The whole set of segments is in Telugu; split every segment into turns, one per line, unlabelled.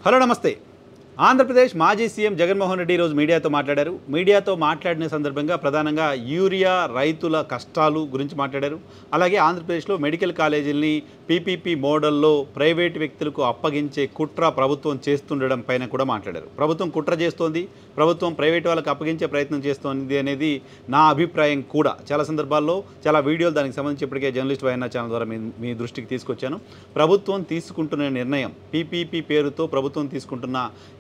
హలో నమస్తే. ఆంధ్రప్రదేశ్ మాజీ సీఎం జగన్మోహన్ రెడ్డి ఈరోజు మీడియాతో మాట్లాడారు. మీడియాతో మాట్లాడిన సందర్భంగా ప్రధానంగా యూరియా రైతుల కష్టాలు గురించి మాట్లాడారు. అలాగే ఆంధ్రప్రదేశ్లో మెడికల్ కాలేజీల్ని పీపీపీ మోడల్లో ప్రైవేటు వ్యక్తులకు అప్పగించే కుట్ర ప్రభుత్వం చేస్తుండడం పైన కూడా మాట్లాడారు. ప్రభుత్వం కుట్ర చేస్తోంది, ప్రభుత్వం ప్రైవేటు వాళ్ళకి అప్పగించే ప్రయత్నం చేస్తోంది అనేది నా అభిప్రాయం కూడా. చాలా సందర్భాల్లో చాలా వీడియోలు దానికి సంబంధించి ఇప్పటికే జర్నలిస్ట్ వైఎన్ఆర్ ఛానల్ ద్వారా మీ దృష్టికి తీసుకొచ్చాను. ప్రభుత్వం తీసుకుంటున్న నిర్ణయం, పీపీపీ పేరుతో ప్రభుత్వం తీసుకుంటున్న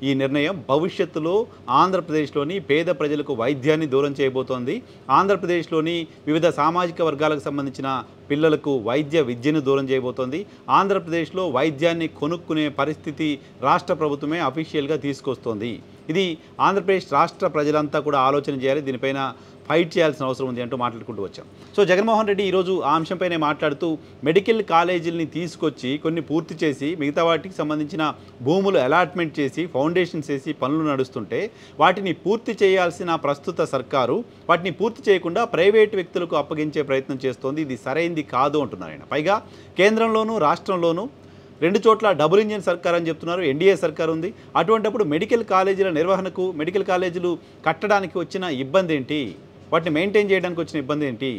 ఈ నిర్ణయం భవిష్యత్తులో ఆంధ్రప్రదేశ్లోని పేద ప్రజలకు వైద్యాన్ని దూరం చేయబోతోంది. ఆంధ్రప్రదేశ్లోని వివిధ సామాజిక వర్గాలకు సంబంధించిన పిల్లలకు వైద్య విద్యను దూరం చేయబోతోంది. ఆంధ్రప్రదేశ్లో వైద్యాన్ని కొనుక్కునే పరిస్థితి రాష్ట్ర ప్రభుత్వమే అఫీషియల్గా తీసుకొస్తోంది. ఇది ఆంధ్రప్రదేశ్ రాష్ట్ర ప్రజలంతా కూడా ఆలోచన చేయాలి, దీనిపైన ఫైట్ చేయాల్సిన అవసరం ఉంది అంటూ మాట్లాడుకుంటూ వచ్చాం. సో జగన్మోహన్ రెడ్డి ఈరోజు ఆ అంశంపైనే మాట్లాడుతూ మెడికల్ కాలేజీలని తీసుకొచ్చి కొన్ని పూర్తి చేసి మిగతా వాటికి సంబంధించిన భూములు అలాట్మెంట్ చేసి ఫౌండేషన్స్ వేసి పనులు నడుస్తుంటే వాటిని పూర్తి చేయాల్సిన ప్రస్తుత సర్కారు వాటిని పూర్తి చేయకుండా ప్రైవేటు వ్యక్తులకు అప్పగించే ప్రయత్నం చేస్తోంది. ఇది సరైంది కాదు అంటున్నారు ఆయన. పైగా కేంద్రంలోనూ రాష్ట్రంలోనూ రెండు చోట్ల డబుల్ ఇంజిన్ సర్కార్ అని చెప్తున్నారు. ఎన్డీఏ సర్కార్ ఉంది. అటువంటిప్పుడు మెడికల్ కాలేజీల నిర్వహణకు, మెడికల్ కాలేజీలు కట్టడానికి వచ్చిన ఇబ్బంది ఏంటి, వాటిని మెయింటైన్ చేయడానికి వచ్చిన ఇబ్బంది ఏంటి,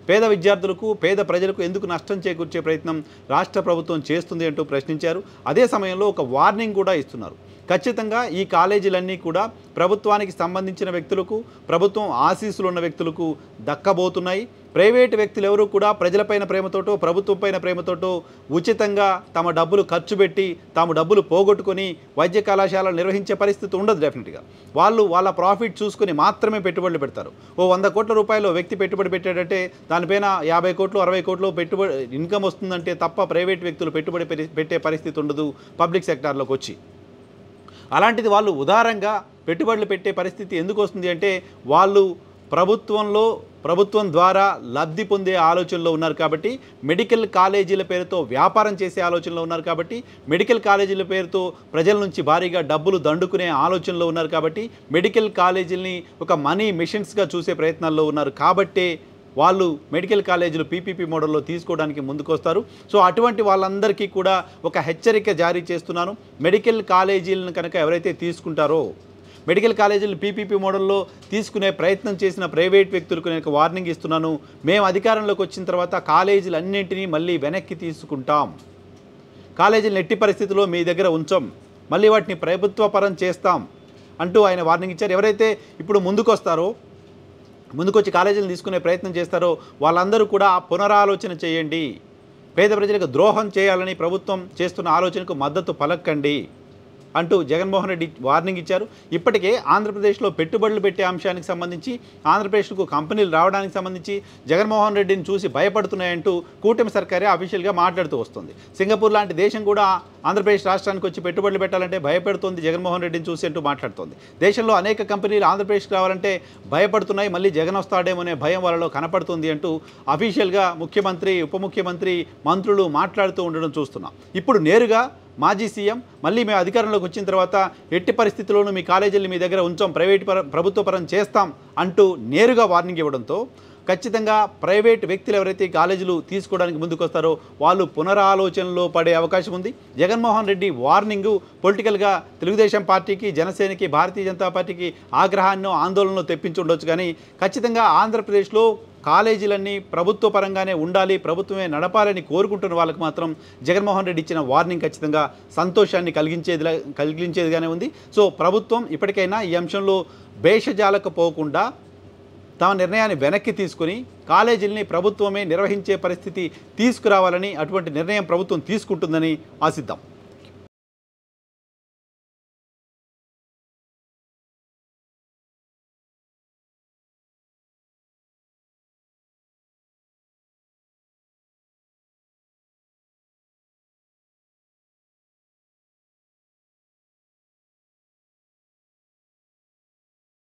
పేద విద్యార్థులకు పేద ప్రజలకు ఎందుకు నష్టం చేకూర్చే ప్రయత్నం రాష్ట్ర ప్రభుత్వం చేస్తుంది అంటూ ప్రశ్నించారు. అదే సమయంలో ఒక వార్నింగ్ కూడా ఇస్తున్నారు. ఖచ్చితంగా ఈ కాలేజీలన్నీ కూడా ప్రభుత్వానికి సంబంధించిన వ్యక్తులకు, ప్రభుత్వం ఆశీస్సులు ఉన్న వ్యక్తులకు దక్కబోతున్నాయి. ప్రైవేటు వ్యక్తులు ఎవరు కూడా ప్రజలపైన ప్రేమతోటో ప్రభుత్వం పైన ప్రేమతోటో ఉచితంగా తమ డబ్బులు ఖర్చు పెట్టి తాము డబ్బులు పోగొట్టుకొని వైద్య కళాశాలలు నిర్వహించే పరిస్థితి ఉండదు. డెఫినెట్గా వాళ్ళు వాళ్ళ ప్రాఫిట్ చూసుకొని మాత్రమే పెట్టుబడులు పెడతారు. 100 కోట్ల రూపాయలు వ్యక్తి పెట్టుబడి పెట్టాడంటే దానిపైన 50 కోట్లు 60 కోట్లు పెట్టుబడి ఇన్కమ్ వస్తుందంటే తప్ప ప్రైవేటు వ్యక్తులు పెట్టుబడి పెట్టే పరిస్థితి ఉండదు పబ్లిక్ సెక్టార్లోకి వచ్చి. అలాంటిది వాళ్ళు ఉదారంగా పెట్టుబడులు పెట్టే పరిస్థితి ఎందుకు వస్తుంది అంటే వాళ్ళు ప్రభుత్వం ద్వారా లబ్ధి పొందే ఆలోచనలో ఉన్నారు కాబట్టి, మెడికల్ కాలేజీల పేరుతో వ్యాపారం చేసే ఆలోచనలో ఉన్నారు కాబట్టి, మెడికల్ కాలేజీల పేరుతో ప్రజల నుంచి భారీగా డబ్బులు దండుకునే ఆలోచనలో ఉన్నారు కాబట్టి, మెడికల్ కాలేజీలని ఒక మనీ మిషన్స్గా చూసే ప్రయత్నాల్లో ఉన్నారు కాబట్టే వాళ్ళు మెడికల్ కాలేజీలు పీపీపీ మోడల్లో తీసుకోవడానికి ముందుకొస్తారు. సో అటువంటి వాళ్ళందరికీ కూడా ఒక హెచ్చరిక జారీ చేస్తున్నాను. మెడికల్ కాలేజీలను కనుక ఎవరైతే తీసుకుంటారో, మెడికల్ కాలేజీలు పీపీపీ మోడల్లో తీసుకునే ప్రయత్నం చేసిన ప్రైవేట్ వ్యక్తులకు నేను వార్నింగ్ ఇస్తున్నాను. మేము అధికారంలోకి వచ్చిన తర్వాత కాలేజీలు అన్నింటినీ మళ్ళీ వెనక్కి తీసుకుంటాం. కాలేజీలను ఎట్టి పరిస్థితుల్లో మీ దగ్గర ఉంచాం, మళ్ళీ వాటిని ప్రభుత్వ పరం చేస్తాం అంటూ ఆయన వార్నింగ్ ఇచ్చారు. ఎవరైతే ఇప్పుడు ముందుకొచ్చి కాలేజీలను తీసుకునే ప్రయత్నం చేస్తారో వాళ్ళందరూ కూడా పునరాలోచన చేయండి. పేద ప్రజలకు ద్రోహం చేయాలని ప్రభుత్వం చేస్తున్న ఆలోచనకు మద్దతు పలకండి అంటూ జగన్మోహన్ రెడ్డి వార్నింగ్ ఇచ్చారు. ఇప్పటికే ఆంధ్రప్రదేశ్లో పెట్టుబడులు పెట్టే అంశానికి సంబంధించి, ఆంధ్రప్రదేశ్కు కంపెనీలు రావడానికి సంబంధించి జగన్మోహన్ రెడ్డిని చూసి భయపడుతున్నాయంటూ కూటమి సర్కారే అఫీషియల్గా మాట్లాడుతూ వస్తుంది. సింగపూర్ లాంటి దేశం కూడా ఆంధ్రప్రదేశ్ రాష్ట్రానికి వచ్చి పెట్టుబడులు పెట్టాలంటే భయపెడుతుంది జగన్మోహన్ రెడ్డిని చూసి అంటూ మాట్లాడుతోంది. దేశంలో అనేక కంపెనీలు ఆంధ్రప్రదేశ్కి రావాలంటే భయపడుతున్నాయి, మళ్ళీ జగన్ వస్తాడేమో అనే భయం వాళ్ళలో కనపడుతుంది అంటూ అఫీషియల్గా ముఖ్యమంత్రి, ఉప ముఖ్యమంత్రి, మంత్రులు మాట్లాడుతూ ఉండడం చూస్తున్నాం. ఇప్పుడు నేరుగా మాజీ సీఎం మళ్ళీ మేము అధికారంలోకి వచ్చిన తర్వాత ఎట్టి పరిస్థితుల్లోనూ మీ కాలేజీలు మీ దగ్గర ఉంచాం, ప్రభుత్వ పరం చేస్తాం అంటూ నేరుగా వార్నింగ్ ఇవ్వడంతో ఖచ్చితంగా ప్రైవేట్ వ్యక్తులు ఎవరైతే కాలేజీలు తీసుకోవడానికి ముందుకు వస్తారో వాళ్ళు పునరాలోచనలో పడే అవకాశం ఉంది. జగన్మోహన్ రెడ్డి వార్నింగు పొలిటికల్గా తెలుగుదేశం పార్టీకి, జనసేనకి, భారతీయ జనతా పార్టీకి ఆగ్రహాన్నో ఆందోళనలో తెప్పించి ఉండొచ్చు. కానీ ఖచ్చితంగా ఆంధ్రప్రదేశ్లో కాలేజీలన్నీ ప్రభుత్వ పరంగానే ఉండాలి, ప్రభుత్వమే నడపాలని కోరుకుంటున్న వాళ్ళకి మాత్రం జగన్మోహన్ రెడ్డి ఇచ్చిన వార్నింగ్ ఖచ్చితంగా సంతోషాన్ని కలిగించేదిగానే ఉంది. సో ప్రభుత్వం ఇప్పటికైనా ఈ అంశంలో భేషజాలకు తమ నిర్ణయాన్ని వెనక్కి తీసుకుని కాలేజీల్ని ప్రభుత్వమే నిర్వహించే పరిస్థితి తీసుకురావాలని, అటువంటి నిర్ణయం ప్రభుత్వం తీసుకుంటుందని ఆశిద్దాం.